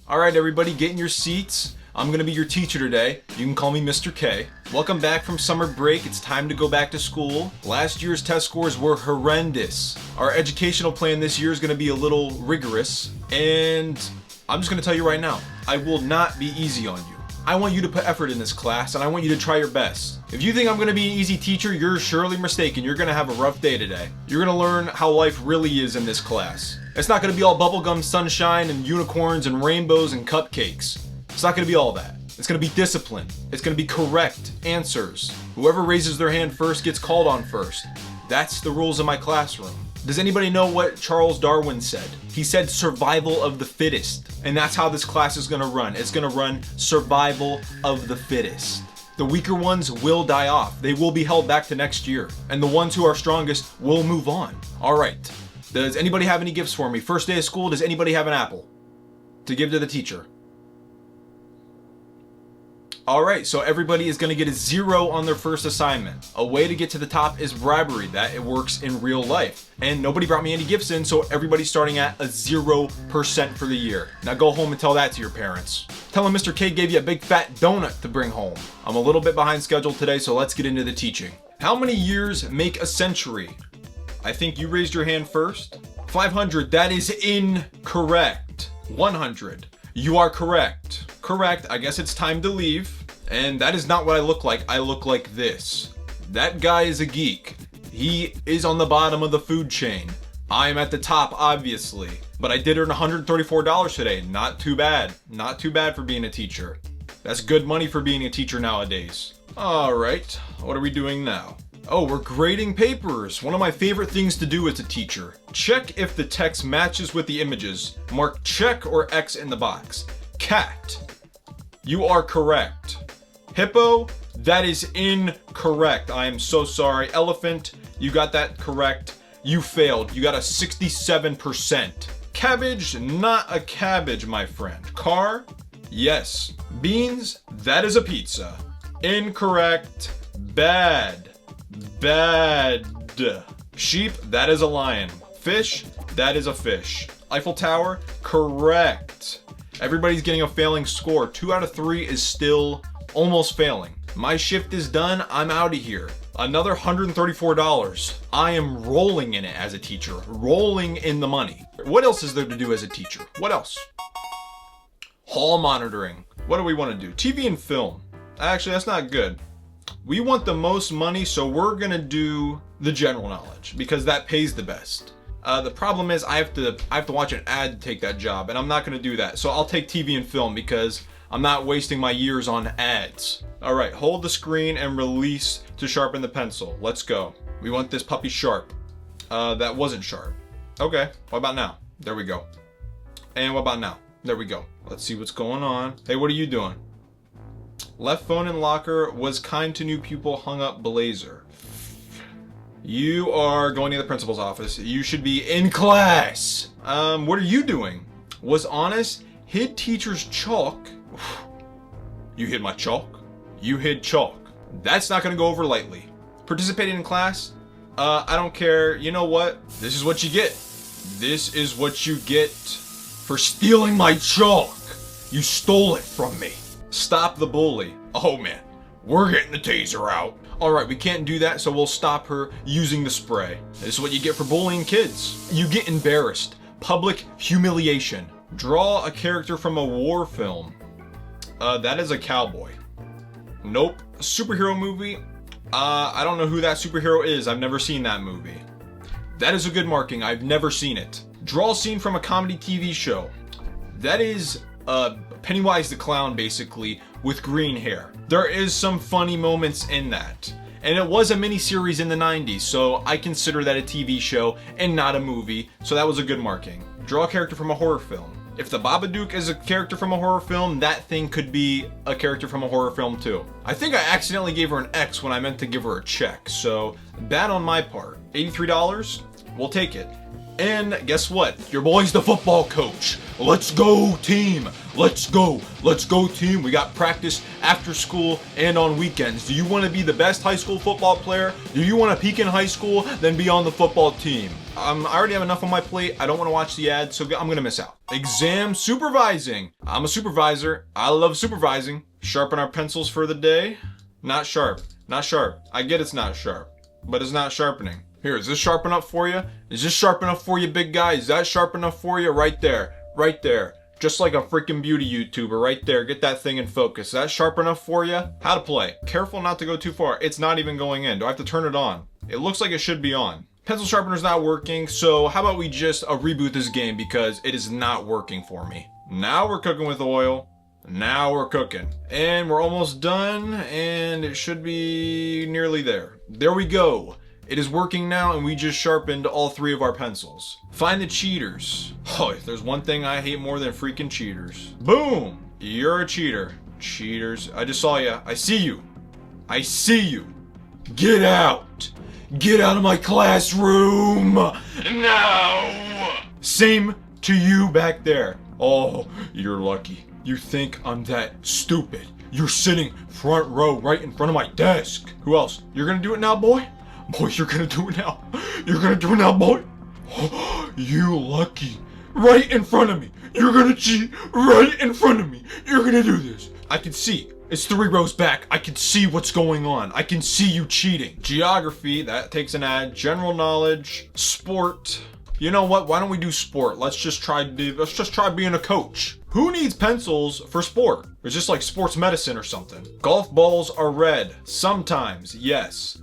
All right, everybody, get in your seats. I'm gonna be your teacher today. You can call me Mr. K. Welcome back from summer break. It's time to go back to school. Last year's test scores were horrendous. Our educational plan this year is gonna be a little rigorous, and I'm just gonna tell you right now, I will not be easy on you. I want you to put effort in this class, and I want you to try your best. If you think I'm gonna be an easy teacher, you're surely mistaken. You're gonna have a rough day today. You're gonna learn how life really is in this class. It's not gonna be all bubblegum sunshine and unicorns and rainbows and cupcakes. It's not gonna be all that. It's gonna be discipline. It's gonna be correct answers. Whoever raises their hand first gets called on first. That's the rules in my classroom. Does anybody know what Charles Darwin said? He said survival of the fittest. And that's how this class is gonna run. It's gonna run survival of the fittest. The weaker ones will die off. They will be held back to next year. And the ones who are strongest will move on. All right. Does anybody have any gifts for me? First day of school, does anybody have an apple to give to the teacher? All right, so everybody is gonna get a 0 on their first assignment. A way to get to the top is bribery. That it works in real life. And nobody brought me any gifts in, so everybody's starting at a 0% for the year. Now go home and tell that to your parents. Tell them Mr. K gave you a big fat donut to bring home. I'm a little bit behind schedule today, so let's get into the teaching. How many years make a century? I think you raised your hand first. 500, that is incorrect. 100, you are correct. Correct, I guess it's time to leave. And that is not what I look like. I look like this. That guy is a geek. He is on the bottom of the food chain. I am at the top, obviously. But I did earn $134 today. Not too bad. Not too bad for being a teacher. That's good money for being a teacher nowadays. All right, what are we doing now? Oh, we're grading papers. One of my favorite things to do as a teacher. Check if the text matches with the images. Mark check or X in the box. Cat, you are correct. Hippo, that is incorrect. I am so sorry. Elephant, you got that correct. You failed. You got a 67%. Cabbage, not a cabbage, my friend. Car, yes. Beans, that is a pizza. Incorrect. Bad. Bad. Sheep, that is a lion. Fish, that is a fish. Eiffel Tower, correct. Everybody's getting a failing score. 2 out of 3 is still almost failing. My shift is done. I'm out of here. Another $134. I am rolling in it as a teacher. Rolling in the money. What else is there to do as a teacher? What else? Hall monitoring. What do we want to do? TV and film. Actually, that's not good. We want the most money, so we're gonna do the general knowledge because that pays the best. The problem is I have to watch an ad to take that job, and I'm not gonna do that. So I'll take TV and film because I'm not wasting my years on ads. All right, hold the screen and release to sharpen the pencil. Let's go. We want this puppy sharp. That wasn't sharp. Okay, what about now? There we go. And what about now? There we go. Let's see what's going on. Hey, what are you doing? Left phone in locker, was kind to new pupil, hung up blazer. You are going to the principal's office. You should be in class. What are you doing? Was honest, hid teacher's chalk. You hid my chalk? You hid chalk. That's not gonna go over lightly. Participating in class? I don't care. You know what? This is what you get. This is what you get for stealing my chalk. You stole it from me. Stop the bully. Oh man, we're getting the taser out. All right, we can't do that, so we'll stop her using the spray. This is what you get for bullying kids. You get embarrassed. Public humiliation. Draw a character from a war film. That is a cowboy. Nope. A superhero movie? I don't know who that superhero is. I've never seen that movie. That is a good marking. I've never seen it. Draw a scene from a comedy TV show. That is Pennywise the Clown, basically, with green hair. There is some funny moments in that. And it was a mini-series in the 90s, so I consider that a TV show and not a movie, so that was a good marking. Draw a character from a horror film. If the Babadook is a character from a horror film, that thing could be a character from a horror film too. I think I accidentally gave her an X when I meant to give her a check, so bad on my part. $83? We'll take it. And guess what? Your boy's the football coach. Let's go team. Let's go. Let's go team. We got practice after school and on weekends. Do you want to be the best high school football player? Do you want to peak in high school? Then be on the football team. I already have enough on my plate. I don't want to watch the ad, so I'm gonna miss out. Exam supervising. I'm a supervisor. I love supervising. Sharpen our pencils for the day. Not sharp. Not sharp. I get it's not sharp, but it's not sharpening. Here, is this sharp enough for you? Is this sharp enough for you, big guy? Is that sharp enough for you? Right there. Right there. Just like a freaking beauty YouTuber right there. Get that thing in focus. Is that sharp enough for you? How to play. Careful not to go too far. It's not even going in. Do I have to turn it on? It looks like it should be on. Pencil sharpener's not working, so how about we just reboot this game because it is not working for me. Now we're cooking with oil. Now we're cooking. And we're almost done, and it should be nearly there. There we go. It is working now, and we just sharpened all 3 of our pencils. Find the cheaters. Oh, if there's one thing I hate more than freaking cheaters. Boom! You're a cheater. Cheaters. I just saw you. I see you. I see you. Get out! Get out of my classroom! Now! Same to you back there. Oh, you're lucky. You think I'm that stupid. You're sitting front row right in front of my desk. Who else? You're gonna do it now, boy? Boy, you're gonna do it now. You're gonna do it now, boy. Oh, you lucky. Right in front of me. You're gonna cheat right in front of me. You're gonna do this. I can see. It's 3 rows back. I can see what's going on. I can see you cheating. Geography, that takes an ad. General knowledge. Sport. You know what? Why don't we do sport? Let's just try being a coach. Who needs pencils for sport? It's just like sports medicine or something. Golf balls are red. Sometimes, yes.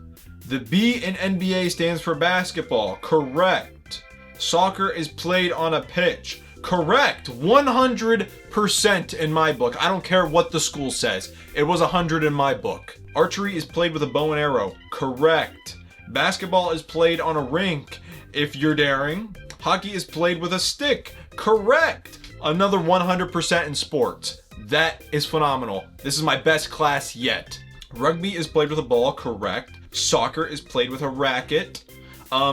The B in NBA stands for basketball. Correct. Soccer is played on a pitch. Correct. 100% in my book. I don't care what the school says. It was 100 in my book. Archery is played with a bow and arrow. Correct. Basketball is played on a rink if you're daring. Hockey is played with a stick. Correct. Another 100% in sports. That is phenomenal. This is my best class yet. Rugby is played with a ball. Correct. Soccer is played with a racket.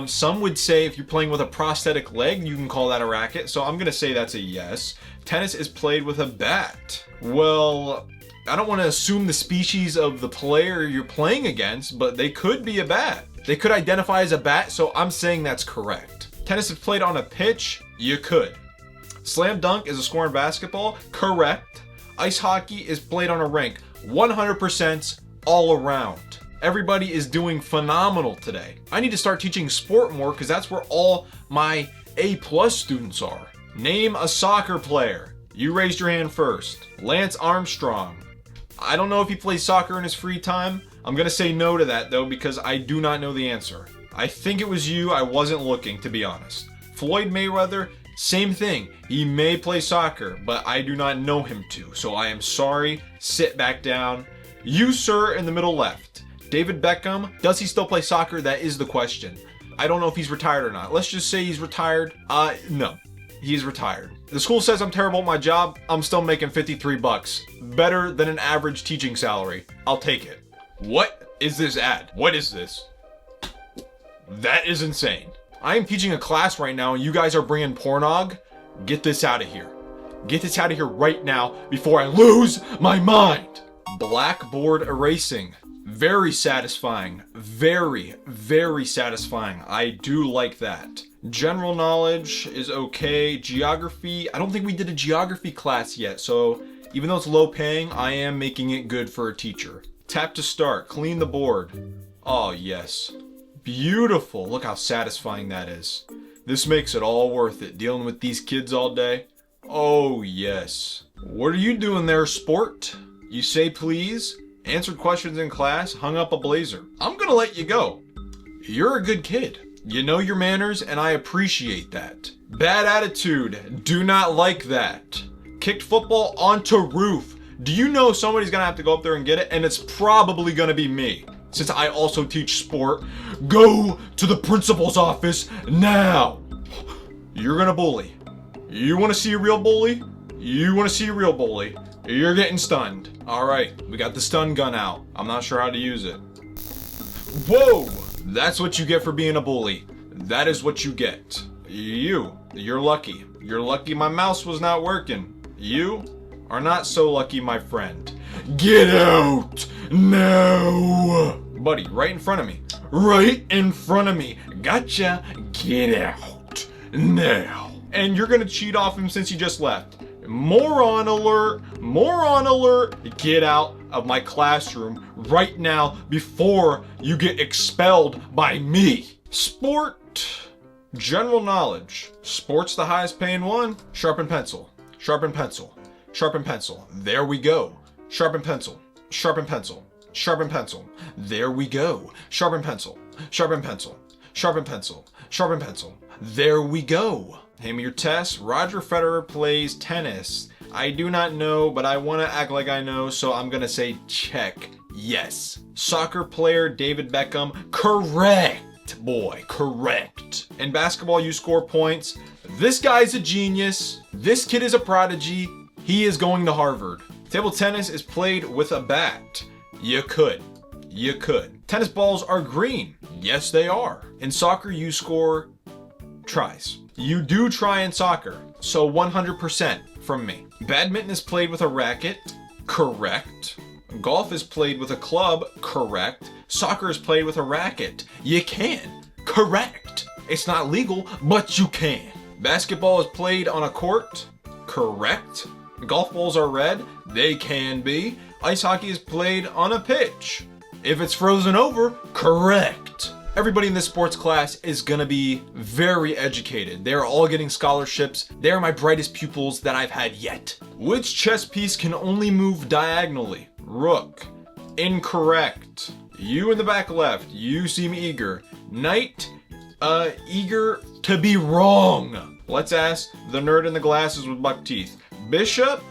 Some would say if you're playing with a prosthetic leg, you can call that a racket. So I'm going to say that's a yes. Tennis is played with a bat. Well, I don't want to assume the species of the player you're playing against, but they could be a bat. They could identify as a bat, so I'm saying that's correct. Tennis is played on a pitch. You could. Slam dunk is a score in basketball. Correct. Ice hockey is played on a rink. 100% all around. Everybody is doing phenomenal today. I need to start teaching sport more because that's where all my A+ students are. Name a soccer player. You raised your hand first. Lance Armstrong. I don't know if he plays soccer in his free time. I'm gonna say no to that though because I do not know the answer. I think it was you. I wasn't looking, to be honest. Floyd Mayweather, same thing. He may play soccer, but I do not know him to. So I am sorry. Sit back down. You, sir, in the middle left. David Beckham, does he still play soccer? That is the question. I don't know if he's retired or not. Let's just say he's retired. No, he's retired. The school says I'm terrible at my job. I'm still making 53 bucks. Better than an average teaching salary. I'll take it. What is this ad? What is this? That is insane. I am teaching a class right now and you guys are bringing pornog? Get this out of here. Get this out of here right now before I lose my mind. Blackboard erasing. Very satisfying. Very, very satisfying. I do like that. General knowledge is okay. Geography, I don't think we did a geography class yet, so even though it's low paying, I am making it good for a teacher. Tap to start. Clean the board. Oh, yes. Beautiful. Look how satisfying that is. This makes it all worth it, dealing with these kids all day. Oh, yes. What are you doing there, sport? You say please? Answered questions in class, hung up a blazer. I'm gonna let you go. You're a good kid. You know your manners, and I appreciate that. Bad attitude. Do not like that. Kicked football onto roof. Do you know somebody's gonna have to go up there and get it? And it's probably gonna be me, since I also teach sport. Go to the principal's office now. You're gonna bully. You wanna see a real bully? You wanna see a real bully? You're getting stunned. All right, we got the stun gun out. I'm not sure how to use it. Whoa, that's what you get for being a bully. That is what you get. You're lucky. You're lucky my mouse was not working. You are not so lucky, my friend. Get out now. Buddy, right in front of me. Right in front of me. Gotcha, Get out now. And you're gonna cheat off him since he just left. Moron alert, moron alert. Get out of my classroom right now before you get expelled by me. Sport, general knowledge. Sport's the highest paying one. Sharpen pencil, sharpen pencil, sharpen pencil. There we go. Sharpen pencil, sharpen pencil, sharpen pencil. There we go. Sharpen pencil, sharpen pencil, sharpen pencil, sharpen pencil. There we go. Hand me your test. Roger Federer plays tennis. I do not know, but I want to act like I know, so I'm gonna say check. Yes. Soccer player David Beckham. Correct, boy. Correct. In basketball, you score points. This guy's a genius. This kid is a prodigy. He is going to Harvard. Table tennis is played with a bat. You could. You could. Tennis balls are green. Yes, they are. In soccer, you score tries. You do try in soccer, so 100% from me. Badminton is played with a racket. Correct. Golf is played with a club. Correct. Soccer is played with a racket. You can. Correct. It's not legal, but you can. Basketball is played on a court. Correct. Golf balls are red. They can be. Ice hockey is played on a pitch. If it's frozen over, correct. Everybody in this sports class is gonna be very educated. They're all getting scholarships. They are my brightest pupils that I've had yet. Which chess piece can only move diagonally? Rook. Incorrect. You in the back left, you seem eager. Knight, eager to be wrong. Let's ask the nerd in the glasses with buck teeth. Bishop,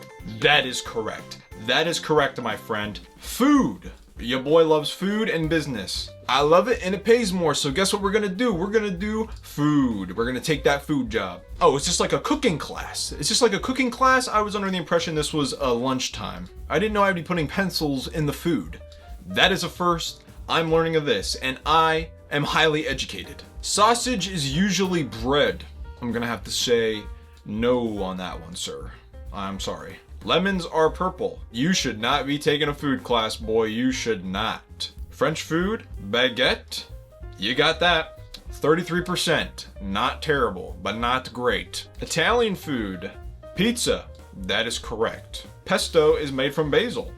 that is correct. That is correct, my friend. Food. Your boy loves food and business. I love it and it pays more, so guess what we're gonna do? We're gonna do food. We're gonna take that food job. Oh, it's just like a cooking class. It's just like a cooking class? I was under the impression this was a lunchtime. I didn't know I'd be putting pencils in the food. That is a first. I'm learning of this, and I am highly educated. Sausage is usually bread. I'm gonna have to say no on that one, sir. I'm sorry. Lemons are purple. You should not be taking a food class, boy. You should not. French food, baguette. You got that. 33%. Not terrible, but not great. Italian food, pizza. That is correct. Pesto is made from basil.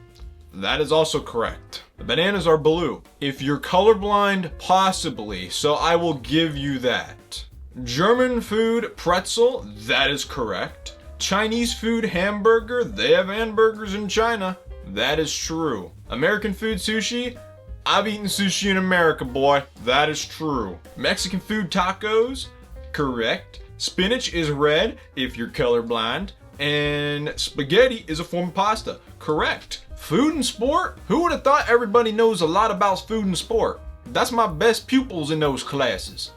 That is also correct. The bananas are blue. If you're colorblind, possibly, so I will give you that. German food, pretzel. That is correct. Chinese food, hamburger. They have hamburgers in China. That is true. American food, sushi. I've eaten sushi in America, boy. That is true. Mexican food, tacos. Correct. Spinach is red if you're colorblind. And spaghetti is a form of pasta. Correct. Food and sport? Who would have thought everybody knows a lot about food and sport? That's my best pupils in those classes.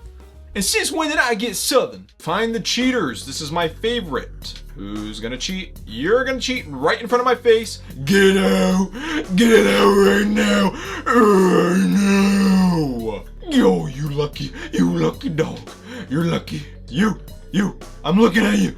And since when did I get Southern? Find the cheaters. This is my favorite. Who's gonna cheat? You're gonna cheat right in front of my face. Get out! Get out right now! Right now! Yo, you lucky dog. You're lucky. You, I'm looking at you.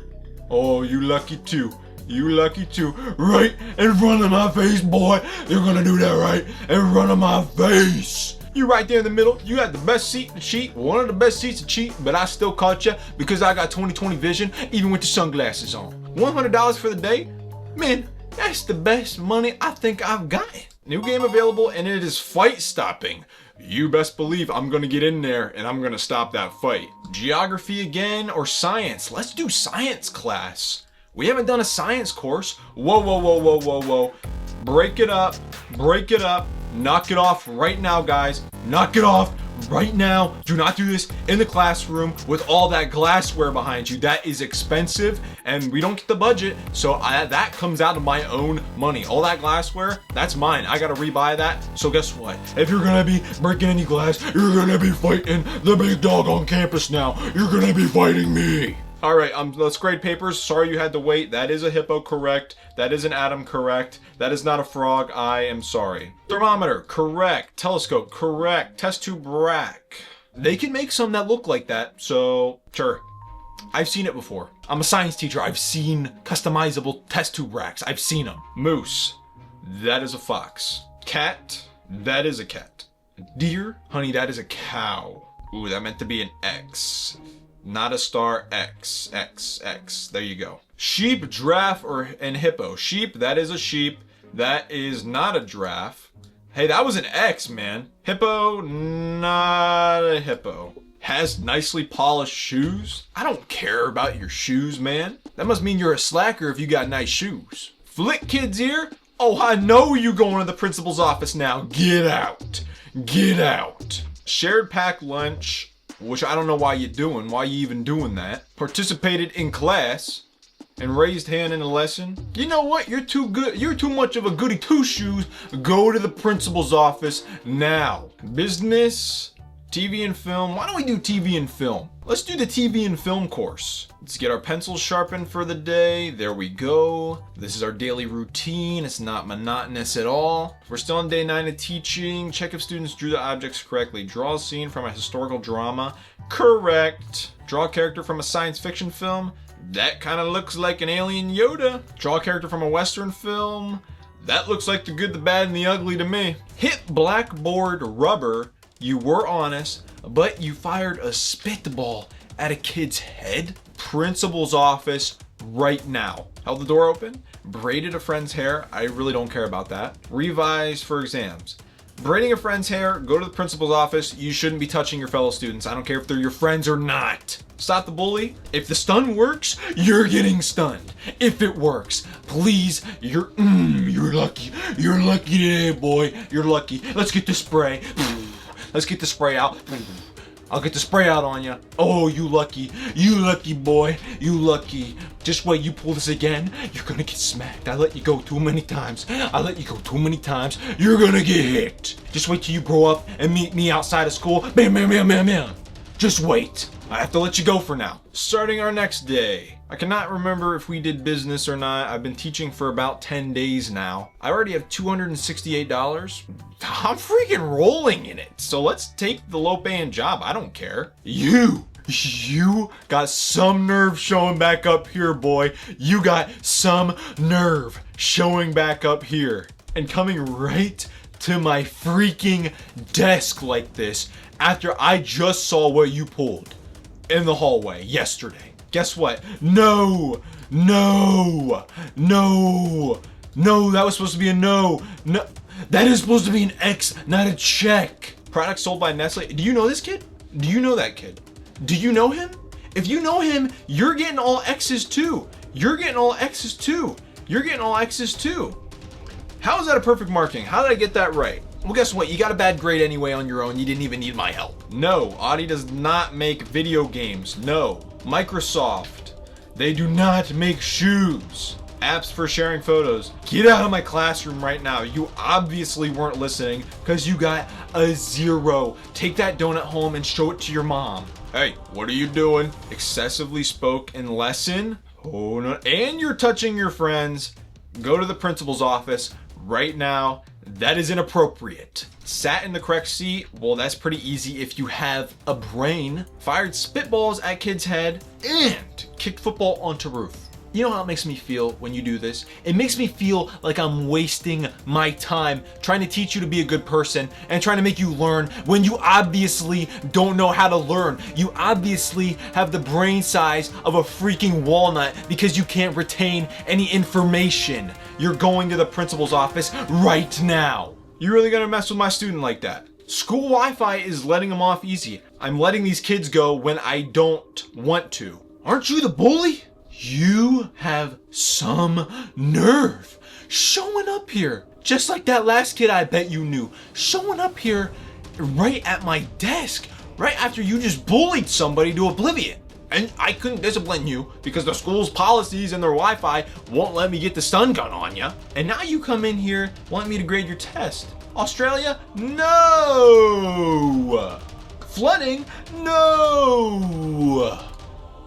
Oh, you lucky too. You lucky too. Right in front of my face, boy. You're gonna do that right in front of my face. You right there in the middle. You had the best seat to cheat, one of the best seats to cheat, but I still caught you because I got 20/20 vision, even with the sunglasses on. $100 for the day? Man, that's the best money I think I've gotten. New game available, and it is fight stopping. You best believe I'm gonna get in there and I'm gonna stop that fight. Geography again or science? Let's do science class. We haven't done a science course. Whoa. Break it up. Knock it off right now, guys. Knock it off right now. Do not do this in the classroom with all that glassware behind you. That is expensive and we don't get the budget, so that comes out of my own money. All that glassware, that's mine. I gotta rebuy that. So guess what? If you're gonna be breaking any glass, you're gonna be fighting the big dog on campus now. You're gonna be fighting me. All right, let's grade papers. Sorry you had to wait. That is a hippo, correct. That is an atom, correct. That is not a frog. I am sorry. Thermometer, correct. Telescope, correct. Test tube rack. They can make some that look like that, so sure. I've seen it before. I'm a science teacher. I've seen customizable test tube racks. I've seen them. Moose, that is a fox. Cat, that is a cat. Deer, honey, that is a cow. Ooh, that meant to be an X. Not a star. X, X, X. There you go. Sheep, giraffe, and hippo. Sheep, that is a sheep. That is not a giraffe. Hey, that was an X, man. Hippo, not a hippo. Has nicely polished shoes? I don't care about your shoes, man. That must mean you're a slacker if you got nice shoes. Flick kid's ear? Oh, I know you going to the principal's office now. Get out. Get out. Shared packed lunch, which I don't know why you're doing. Why you even doing that? Participated in class and raised hand in a lesson. You know what? You're too good. You're too much of a goody two shoes. Go to the principal's office now. Business, TV and film. Why don't we do TV and film? Let's do the TV and film course. Let's get our pencils sharpened for the day. There we go. This is our daily routine. It's not monotonous at all. We're still on day 9 of teaching. Check if students drew the objects correctly. Draw a scene from a historical drama. Correct. Draw a character from a science fiction film. That kind of looks like an alien Yoda. Draw a character from a Western film. That looks like the good, the bad, and the ugly to me. Hit blackboard rubber. You were honest, but you fired a spitball at a kid's head. Principal's office right now. Held the door open. Braided a friend's hair. I really don't care about that. Revise for exams. Braiding a friend's hair, go to the principal's office. You shouldn't be touching your fellow students. I don't care if they're your friends or not. Stop the bully. If the stun works, you're getting stunned. If it works, please, you're lucky. You're lucky today, boy. You're lucky. Let's get the spray. Let's get the spray out. I'll get the spray out on you. Oh, you lucky boy. You lucky. Just wait, you pull this again, you're gonna get smacked. I let you go too many times. You're gonna get hit. Just wait till you grow up and meet me outside of school. Bam, bam, bam, bam, bam. Just wait. I have to let you go for now. Starting our next day. I cannot remember if we did business or not. I've been teaching for about 10 days now. I already have $268. I'm freaking rolling in it. So let's take the low paying job. I don't care. You got some nerve showing back up here, boy. You got some nerve showing back up here and coming right to my freaking desk like this after I just saw what you pulled in the hallway yesterday. Guess what? No, that was supposed to be a no. That is supposed to be an X, not a check. Product sold by Nestle. Do you know this kid? Do you know that kid? Do you know him? If you know him, you're getting all X's too. How is that a perfect marking? How did I get that right? Well, guess what? You got a bad grade anyway on your own. You didn't even need my help. No, Audi does not make video games. No. Microsoft, they do not make shoes. Apps for sharing photos. Get out of my classroom right now. You obviously weren't listening because you got a 0. Take that donut home and show it to your mom. Hey, what are you doing? Excessively spoke in lesson? Oh no. And you're touching your friends. Go to the principal's office right now. That is inappropriate. Sat in the correct seat. Well, that's pretty easy if you have a brain. Fired spitballs at kid's head and kicked football onto roof. You know how it makes me feel when you do this? It makes me feel like I'm wasting my time trying to teach you to be a good person and trying to make you learn when you obviously don't know how to learn. You obviously have the brain size of a freaking walnut because you can't retain any information. You're going to the principal's office right now. You really gonna mess with my student like that? School Wi-Fi is letting them off easy. I'm letting these kids go when I don't want to. Aren't you the bully? You have some nerve showing up here, just like that last kid I bet you knew, showing up here right at my desk, right after you just bullied somebody to oblivion. And I couldn't discipline you because the school's policies and their Wi-Fi won't let me get the stun gun on you. And now you come in here wanting me to grade your test. Australia? No! Flooding? No!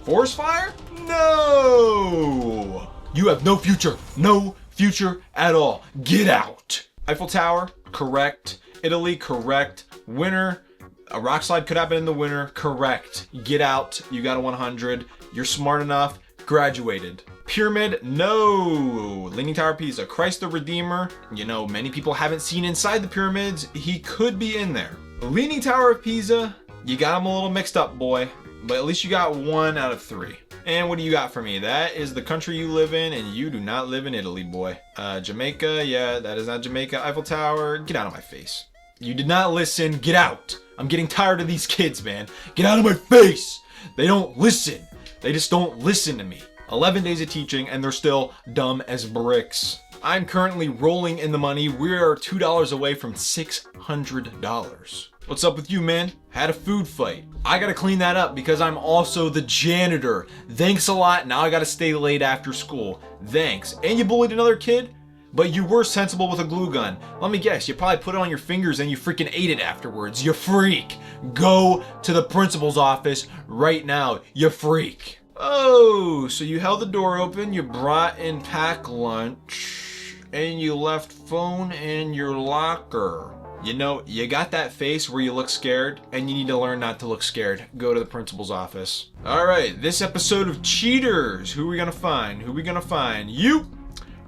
Forest fire? No! You have no future. No future at all. Get out. Eiffel Tower? Correct. Italy? Correct. Winter? A rock slide could happen in the winter. Correct. Get out. You got a 100. You're smart enough. Graduated. Pyramid? No. Leaning Tower of Pisa. Christ the Redeemer? You know, many people haven't seen inside the pyramids. He could be in there. Leaning Tower of Pisa? You got them a little mixed up, boy. But at least you got 1 out of 3. And what do you got for me? That is the country you live in, and you do not live in Italy, boy. Jamaica, yeah, that is not Jamaica. Eiffel Tower, get out of my face. You did not listen, get out. I'm getting tired of these kids, man. Get out of my face. They don't listen. They just don't listen to me. 11 days of teaching, and they're still dumb as bricks. I'm currently rolling in the money. We are $2 away from $600. What's up with you, man? Had a food fight. I gotta clean that up because I'm also the janitor. Thanks a lot. Now I gotta stay late after school. Thanks. And you bullied another kid? But you were sensible with a glue gun. Let me guess, you probably put it on your fingers and you freaking ate it afterwards. You freak. Go to the principal's office right now. You freak. Oh, so you held the door open, you brought in packed lunch, and you left phone in your locker. You know, you got that face where you look scared, and you need to learn not to look scared. Go to the principal's office. All right, this episode of Cheaters. Who are we gonna find? Who are we gonna find? You,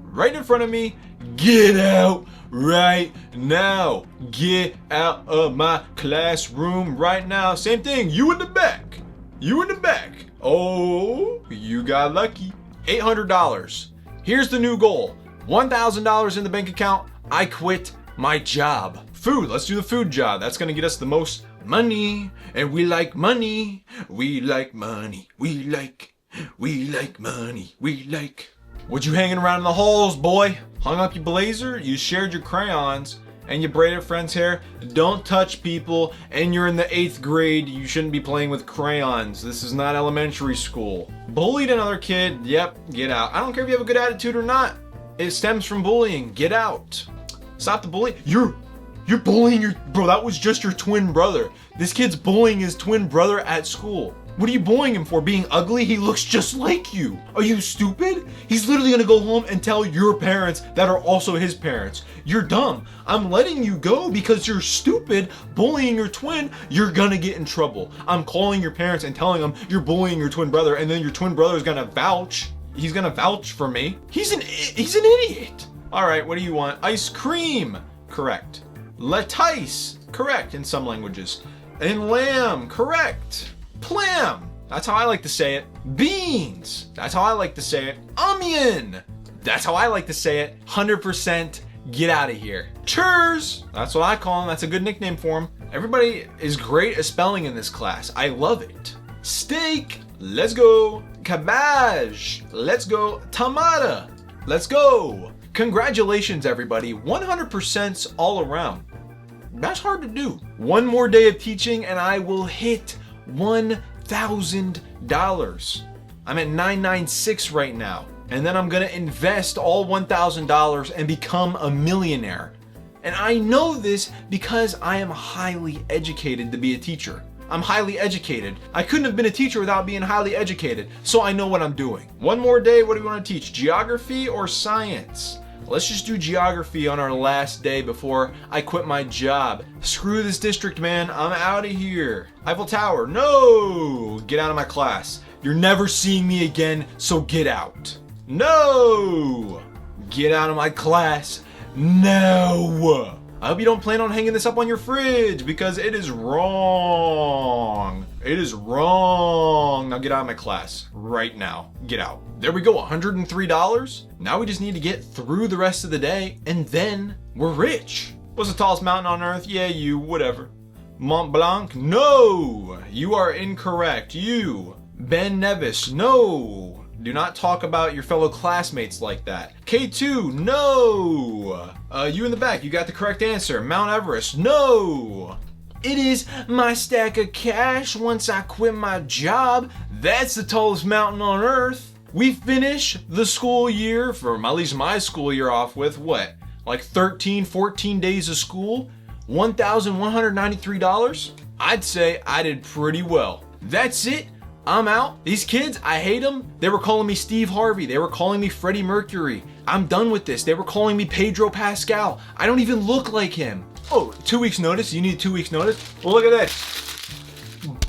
right in front of me. Get out right now. Get out of my classroom right now. Same thing, you in the back. You in the back. Oh, you got lucky. $800. Here's the new goal. $1,000 in the bank account. I quit my job. Food, let's do the food job. That's gonna get us the most money, and we like money. We like money. We like money. We like. What you hanging around in the halls, boy? Hung up your blazer, you shared your crayons, and you braided friend's hair. Don't touch people, and you're in the 8th grade. You shouldn't be playing with crayons. This is not elementary school. Bullied another kid. Yep, get out. I don't care if you have a good attitude or not. It stems from bullying. Get out. Stop the bullying. You're bullying your bro. That was just your twin brother. This kid's bullying his twin brother at school. What are you bullying him for? Being ugly? He looks just like you. Are you stupid? He's literally gonna go home and tell your parents that are also his parents. You're dumb. I'm letting you go because you're stupid. Bullying your twin, you're gonna get in trouble. I'm calling your parents and telling them you're bullying your twin brother, and then your twin brother is gonna vouch. He's gonna vouch for me. He's an idiot. All right, what do you want? Ice cream. Correct. Lettuce, correct in some languages. And lamb, correct. Plam, that's how I like to say it. Beans, that's how I like to say it. Onion, that's how I like to say it. 100% get out of here. Churs, that's what I call him. That's a good nickname for him. Everybody is great at spelling in this class. I love it. Steak, let's go. Cabbage, let's go. Tomato, let's go. Congratulations, everybody. 100%'s all around. That's hard to do. One more day of teaching and I will hit $1,000. I'm at $996 right now. And then I'm gonna invest all $1,000 and become a millionaire. And I know this because I am highly educated to be a teacher. I'm highly educated. I couldn't have been a teacher without being highly educated, so I know what I'm doing. One more day, what do we want to teach? Geography or science? Let's just do geography on our last day before I quit my job. Screw this district, man. I'm out of here. Eiffel Tower, no! Get out of my class. You're never seeing me again, so get out. No! Get out of my class. No! I hope you don't plan on hanging this up on your fridge because it is wrong. It is wrong. Now get out of my class right now. Get out. There we go, $103. Now we just need to get through the rest of the day and then we're rich. What's the tallest mountain on earth? Yeah, you, whatever. Mont Blanc? No, you are incorrect. You. Ben Nevis? No. Do not talk about your fellow classmates like that. K2, no. You in the back, you got the correct answer. Mount Everest, no. It is my stack of cash once I quit my job. That's the tallest mountain on earth. We finish the school year, for at least my school year, off with what? Like 13, 14 days of school? $1,193? I'd say I did pretty well. That's it. I'm out. These kids, I hate them. They were calling me Steve Harvey. They were calling me Freddie Mercury. I'm done with this. They were calling me Pedro Pascal. I don't even look like him. Oh, 2 weeks notice. You need 2 weeks notice? Well, look at this.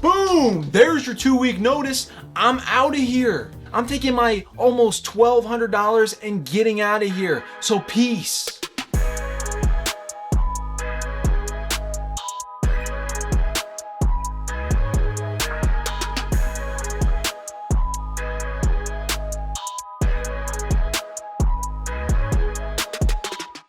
Boom. There's your 2 week notice. I'm out of here. I'm taking my almost $1,200 and getting out of here. So peace.